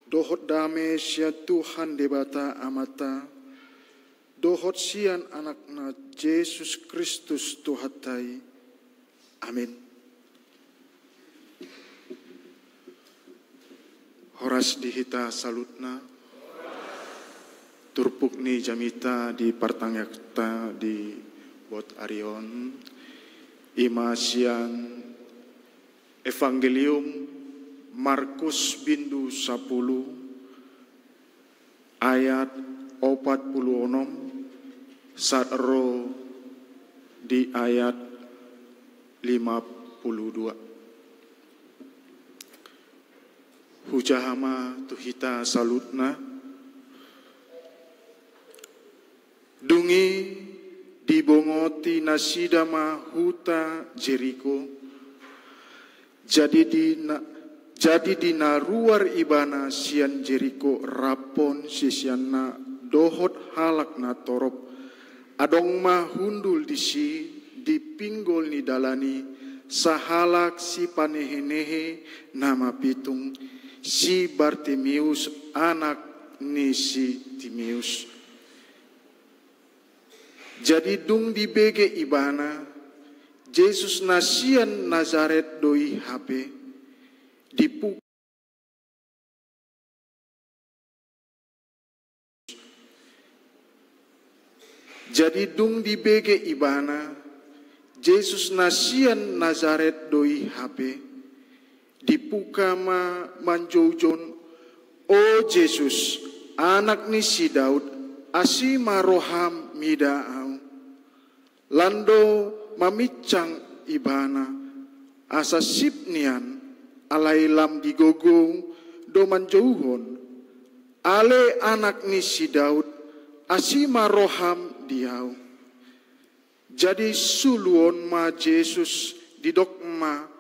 dohot dame sia Tuhan debata amata, dohot sian anakna Yesus Kristus Tuhatai. Amin. Horas dihita salutna, turpuk ni jamita di partangakta di bot arion, imasian Evangelium Markus bindu 10 ayat 46 satro di ayat 52. Hujahama tuhita salutna, dungi dibongoti nasidama huta Jeriko, jadi dina ruar ibana sian Jeriko rapon sisianna dohot halak na torop, adong ma hundul disi dipinggol ni dalani sahalak si panehenehe nama pitung si Bartimius anak ni si Timius. Jadi dung di bege ibana Yesus nasian Nazaret doi HP dipuk. Jadi dung di bege ibana Yesus nasian Nazaret doi HP dipuka ma manjoujon, o Yesus anak ni si Daud asima roham midaau lando mamicang ibana asa sipnian alailam digogong do manjouhon ale anak ni si Daud asima roham diau. Jadi suluon ma Yesus didokma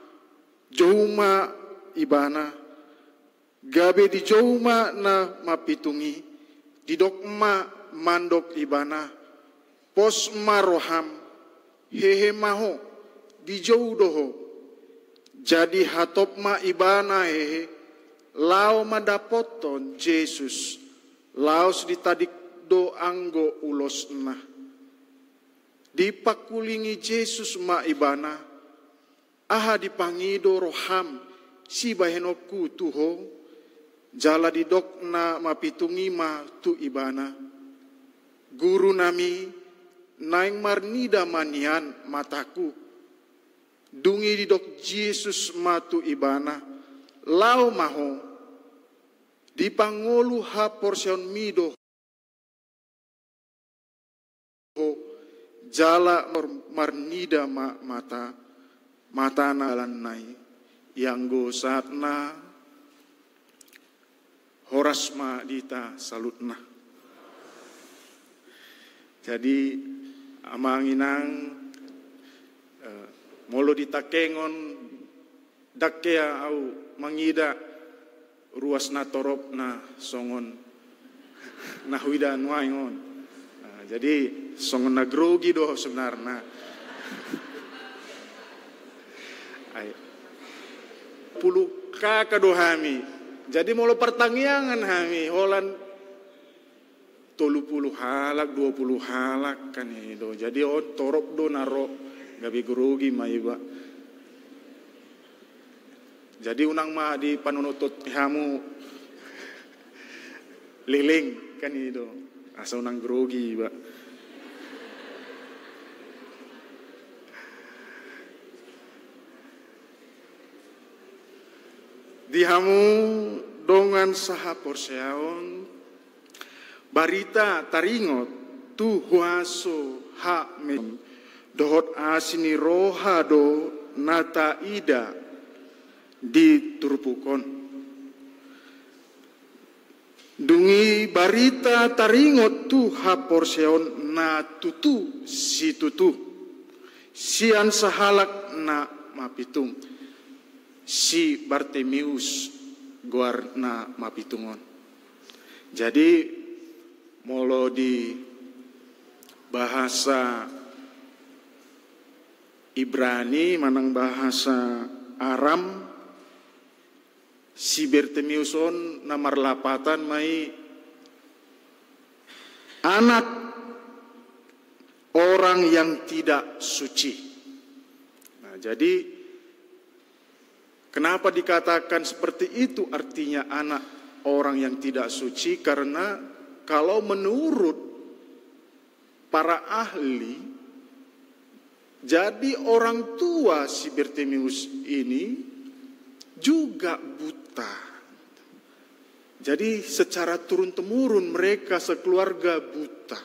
jouma ibana gabe di jouma na mapitungi didokma mandok ibana pos maroham hehe maho di jauh doho. Jadi hatop ma ibana hehe lao madapoton Yesus laos ditadik do anggo ulosna dipakulingi Yesus ma ibana aha dipangido roham si bahenoku tuho jala didokna mapitungi ma tu ibana guru nami naing marnida manian mataku dungi didok Yesus matu ibana lau maho dipangolu ha porsion mido jala marnida mata nalan nai yang go saatna horas ma dita salutna. Jadi amanginang molo ditakengon dakkea au mangida ruas na torop na songon na huida nuaingon. Jadi songon na grogi do sebenarnya. Ay. Puluh kakado hami. Jadi molo pertanggiangan hami holan 30 halak 20 halak kan itu. Jadi on torop do naro gabi grogi maiba. Jadi unang ma di panunutot hamu liling kan itu. Asa unang grogi ba. Dihamu dongan saha porseaon barita taringot tu huaso ha men dohot asini roha do nata ida di turpukon dungi barita taringot tu ha porseaon na tutu si tutu sian sahalak na mapitung si Bartimius guarna mapitungon. Jadi molo di bahasa Ibrani manang bahasa Aram si Bartimeus on namar lapatan mai anak orang yang tidak suci. Nah, jadi kenapa dikatakan seperti itu artinya anak orang yang tidak suci? Karena kalau menurut para ahli, jadi orang tua si Bartimeus ini juga buta. Jadi secara turun-temurun mereka sekeluarga buta.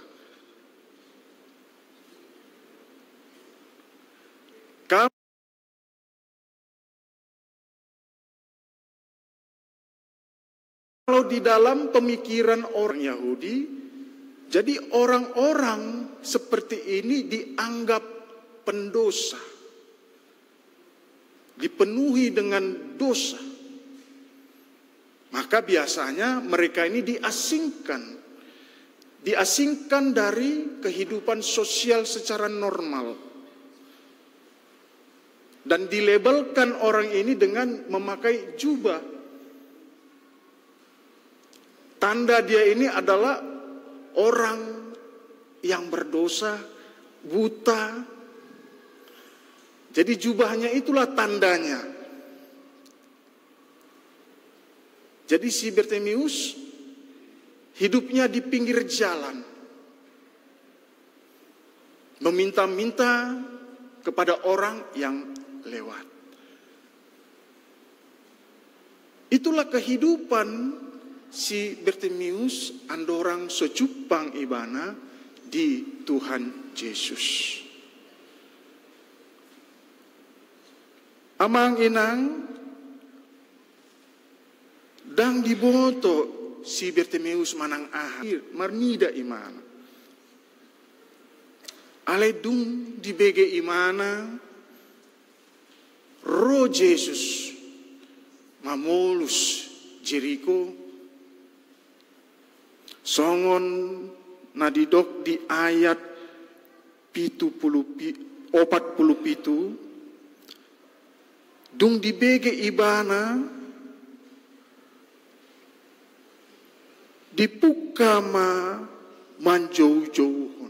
Kalau di dalam pemikiran orang Yahudi, jadi orang-orang seperti ini dianggap pendosa, dipenuhi dengan dosa. Maka biasanya mereka ini diasingkan dari kehidupan sosial secara normal. Dan dilabelkan orang ini dengan memakai jubah. Tanda dia ini adalah orang yang berdosa, buta. Jadi jubahnya itulah tandanya. Jadi si Bartimeus hidupnya di pinggir jalan. Meminta-minta kepada orang yang lewat. Itulah kehidupan si Bartimeus andorang secupang ibana di Tuhan Yesus. Amang inang dang diboto si Bartimeus manang akhir marnida imana. Ale dung di bege imana roh Yesus mamolus Jericho songon nadidok di ayat 47 dung di bege ibana dipukama manjau-jauhon.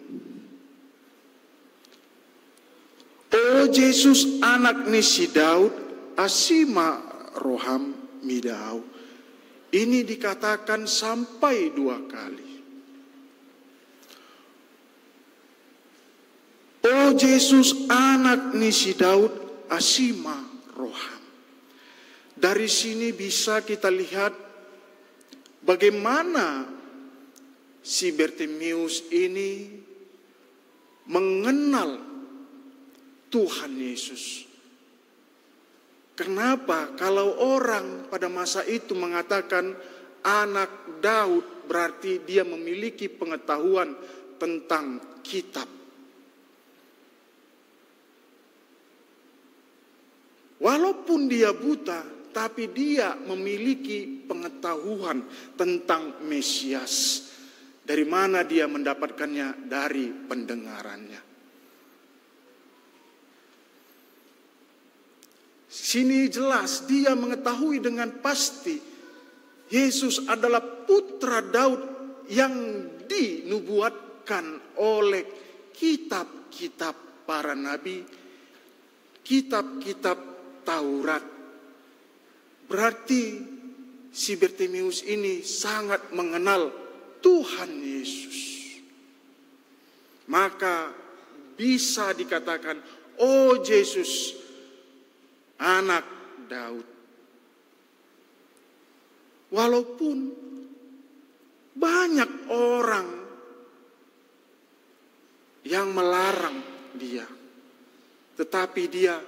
O Yesus anak ni si Daud, asima roham midau. Ini dikatakan sampai 2 kali. O Yesus anak ni si Daud, asima roham. Dari sini bisa kita lihat bagaimana si Bartimeus ini mengenal Tuhan Yesus. Kenapa? Kalau orang pada masa itu mengatakan anak Daud, berarti dia memiliki pengetahuan tentang kitab. Walaupun dia buta, tapi dia memiliki pengetahuan tentang Mesias. Dari mana dia mendapatkannya? Dari pendengarannya. Sini jelas dia mengetahui dengan pasti Yesus adalah putra Daud yang dinubuatkan oleh kitab-kitab para nabi, kitab-kitab Taurat. Berarti si Bartimeus ini sangat mengenal Tuhan Yesus. Maka bisa dikatakan, oh Yesus, anak Daud. Walaupun banyak orang yang melarang dia, tetapi dia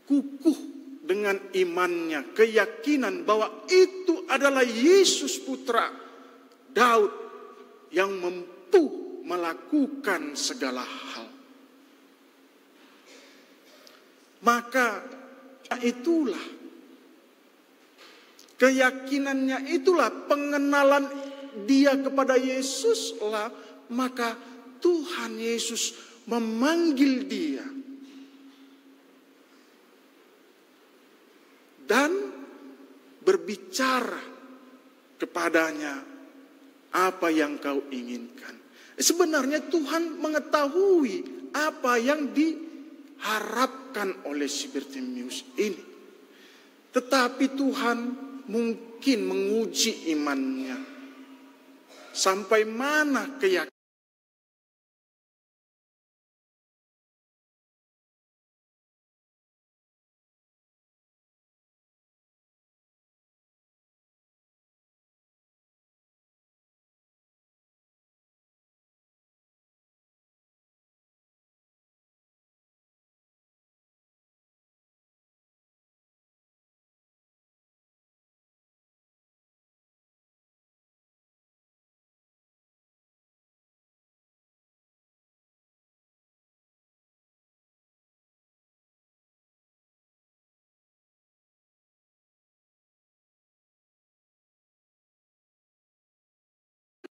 kukuh dengan imannya, keyakinan bahwa itu adalah Yesus putra Daud yang mampu melakukan segala hal. Maka itulah keyakinannya, itulah pengenalan dia kepada Yesus lah, maka Tuhan Yesus memanggil dia. Dan berbicara kepadanya apa yang kau inginkan. Sebenarnya Tuhan mengetahui apa yang diharapkan oleh si Bartimeus ini. Tetapi Tuhan mungkin menguji imannya. Sampai mana keyakinan.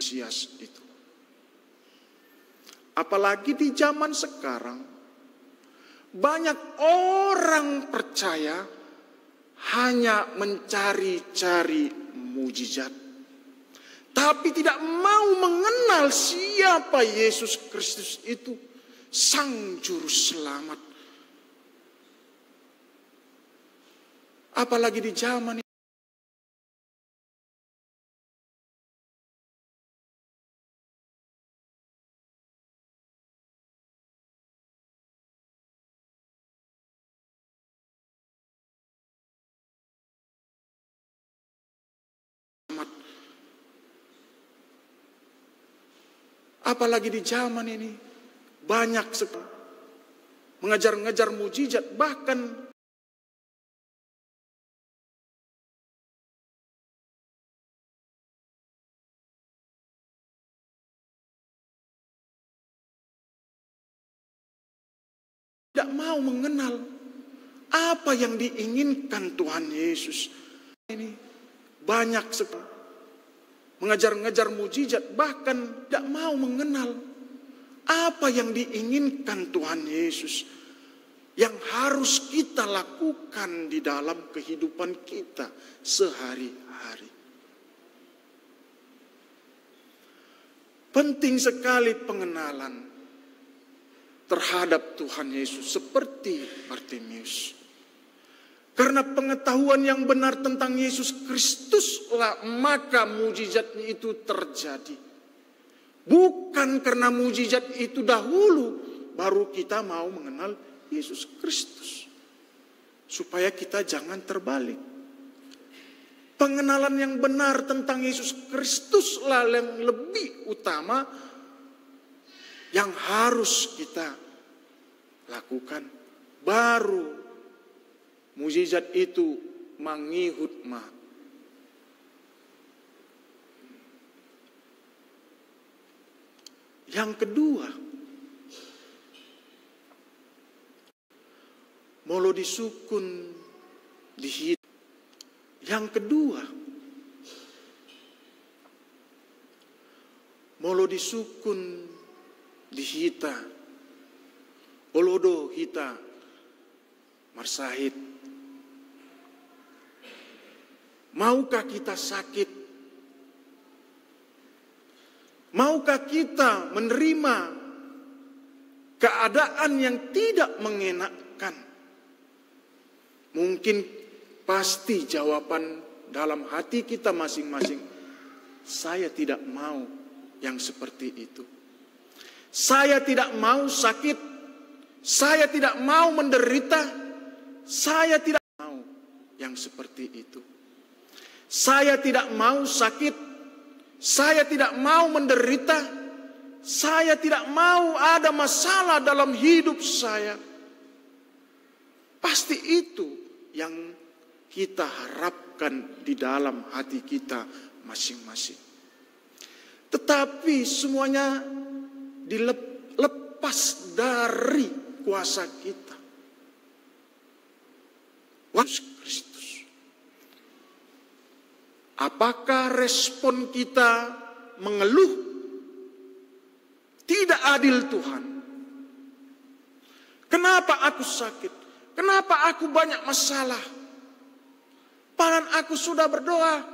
Itu. Apalagi di zaman sekarang, banyak orang percaya hanya mencari-cari mujizat, tapi tidak mau mengenal siapa Yesus Kristus itu, Sang Juru Selamat. Apalagi di zaman ini. Apalagi di zaman ini banyak sekali mengejar-ngejar mujizat, bahkan tidak mau mengenal apa yang diinginkan Tuhan Yesus. Ini banyak sekali mengejar-ngejar mujizat, bahkan tidak mau mengenal apa yang diinginkan Tuhan Yesus, yang harus kita lakukan di dalam kehidupan kita sehari-hari. Penting sekali pengenalan terhadap Tuhan Yesus seperti Bartimeus. Karena pengetahuan yang benar tentang Yesus Kristuslah maka mujizatnya itu terjadi. Bukan karena mujizat itu dahulu baru kita mau mengenal Yesus Kristus. Supaya kita jangan terbalik. Pengenalan yang benar tentang Yesus Kristuslah yang lebih utama yang harus kita lakukan. Baru mujizat itu mangihut ma. Yang kedua, molo disukun dihit. Yang kedua, molo disukun dihita. Olodo hita marsahit. Maukah kita sakit? Maukah kita menerima keadaan yang tidak mengenakkan? Mungkin pasti jawaban dalam hati kita masing-masing, saya tidak mau yang seperti itu. Saya tidak mau sakit. Saya tidak mau menderita. Saya tidak mau yang seperti itu. Saya tidak mau sakit. Saya tidak mau menderita. Saya tidak mau ada masalah dalam hidup saya. Pasti itu yang kita harapkan di dalam hati kita masing-masing. Tetapi semuanya dilepas dari kuasa kita. Yesus Kristus. Apakah respon kita mengeluh? Tidak adil Tuhan. Kenapa aku sakit? Kenapa aku banyak masalah? Panan aku sudah berdoa.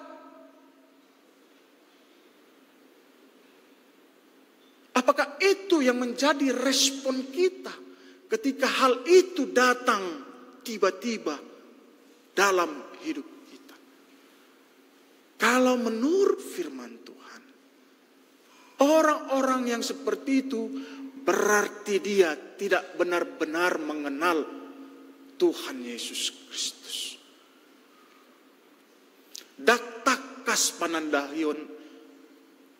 Apakah itu yang menjadi respon kita ketika hal itu datang tiba-tiba dalam hidup kita? Kalau menurut firman Tuhan, orang-orang yang seperti itu berarti dia tidak benar-benar mengenal Tuhan Yesus Kristus. Daktakas panandahion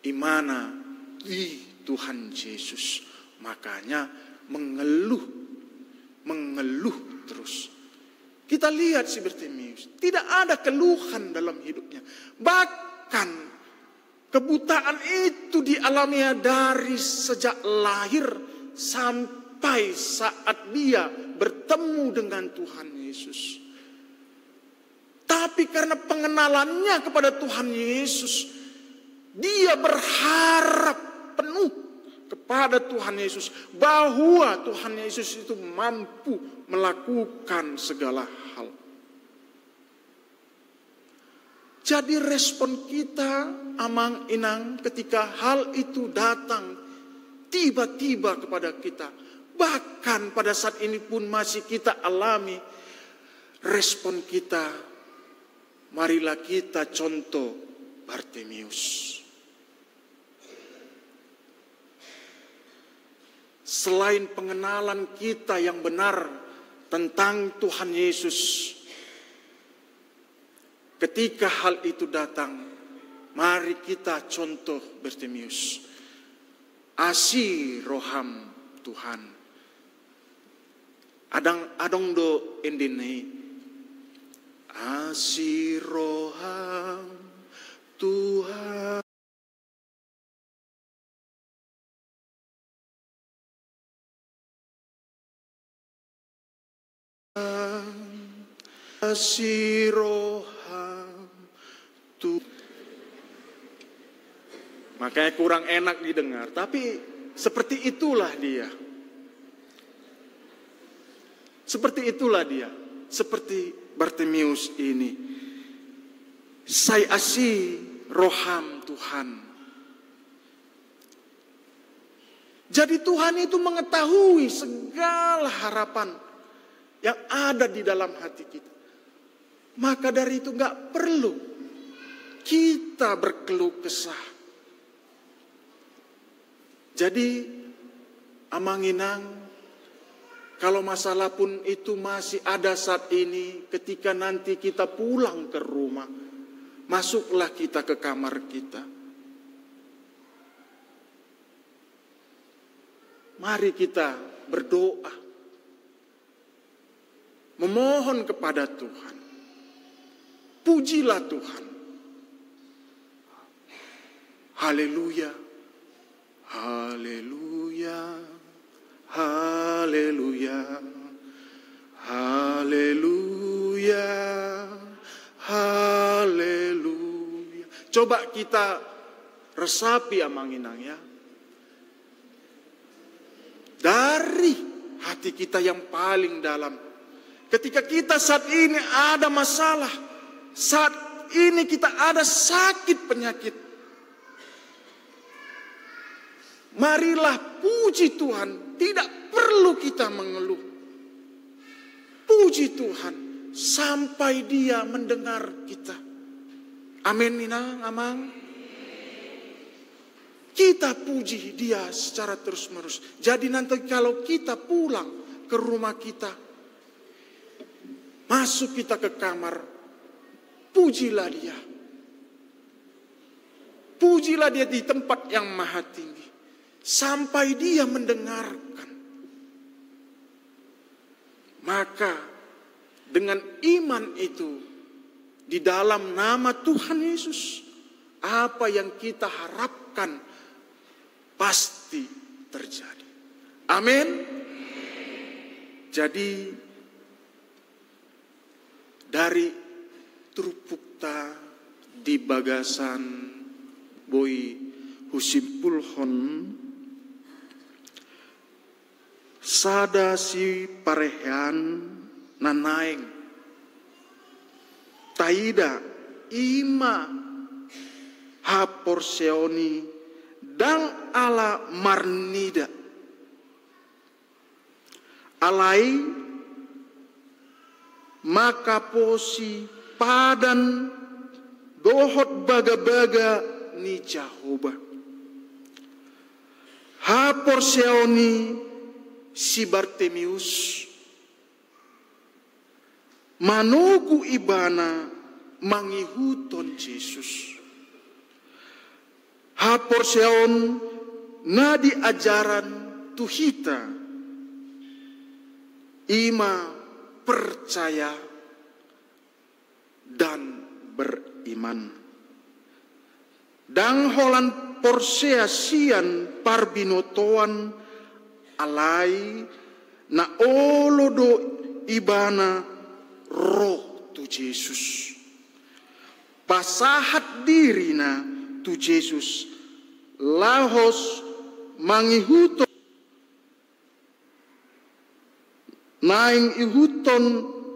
imana di Tuhan Yesus. Makanya mengeluh terus. Kita lihat si Bartimeus, tidak ada keluhan dalam hidupnya. Bahkan kebutaan itu dialaminya dari sejak lahir sampai saat dia bertemu dengan Tuhan Yesus. Tapi karena pengenalannya kepada Tuhan Yesus, dia berharap penuh kepada Tuhan Yesus, bahwa Tuhan Yesus itu mampu melakukan segala hal. Jadi respon kita, amang inang, ketika hal itu datang tiba-tiba kepada kita, bahkan pada saat ini pun masih kita alami, respon kita, marilah kita contoh Bartimeus. Selain pengenalan kita yang benar tentang Tuhan Yesus, ketika hal itu datang, mari kita contoh Bartimeus. Asi roham Tuhan. Adong do endine. Asi roham Tuhan. Asi roham Tuhan. Makanya kurang enak didengar, tapi seperti itulah dia. Seperti itulah dia. Seperti Bartimeus ini. Saya asi roham Tuhan. Jadi Tuhan itu mengetahui segala harapan yang ada di dalam hati kita. Maka dari itu gak perlu kita berkeluh kesah. Jadi amanginang, kalau masalah pun itu masih ada saat ini, ketika nanti kita pulang ke rumah, masuklah kita ke kamar kita. Mari kita berdoa, memohon kepada Tuhan. Pujilah Tuhan. Haleluya. Haleluya. Haleluya. Haleluya. Haleluya. Coba kita resapi amanginang ya. Dari hati kita yang paling dalam. Ketika kita saat ini ada masalah, saat ini kita ada sakit penyakit, marilah puji Tuhan, tidak perlu kita mengeluh. Puji Tuhan sampai Dia mendengar kita. Amin minang, amang. Kita puji Dia secara terus-menerus. Jadi nanti kalau kita pulang ke rumah kita, masuk kita ke kamar, pujilah Dia. Pujilah Dia di tempat yang maha tinggi. Sampai Dia mendengarkan. Maka dengan iman itu, di dalam nama Tuhan Yesus, apa yang kita harapkan pasti terjadi. Amin. Jadi dari Trupukta di bagasan Boy Husimpulhon sada si parehan nanaeng taida ima haporseoni dan ala marnida alai maka posi padan dohot baga-baga ni Jahoba haporseoni si Bartemius manugu ibana mangihuton Yesus. Haporseon na di ajaran tuhita ima percaya dan beriman. Dang holan porsea sian parbinotoan alai na olodo ibana roh tu Yesus. Pasahat dirina tu Yesus lahos mangihuton naing ihuton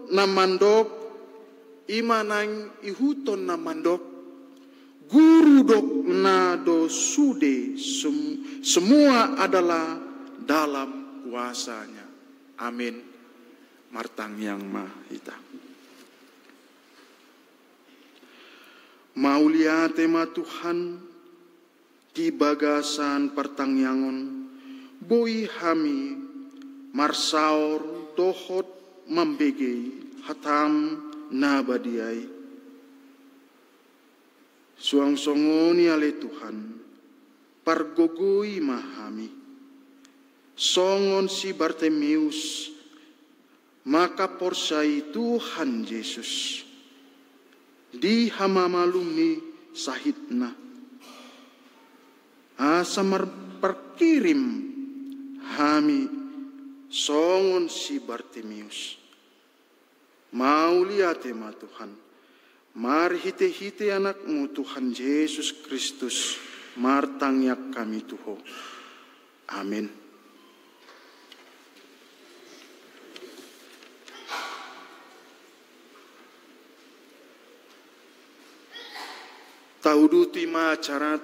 na mandok ima naing ihuton na mandok guru dok na do sude semua adalah dalam kuasanya. Amin. Martang yang mahita. Maulia tema Tuhan di bagasan pertangyangon boi hami marsaur dohot membegei hatam nabadiai suang songoni ale Tuhan pargogoi mahami songon si Bartemius maka porsai Tuhan Yesus di hamamalumni sahitna asamar perkirim hami songon si Bartemius mau lihat ma Tuhan mar hite-hite anakmu Tuhan Yesus Kristus martangyak kami Tuho. Amin. Tauduti ma acara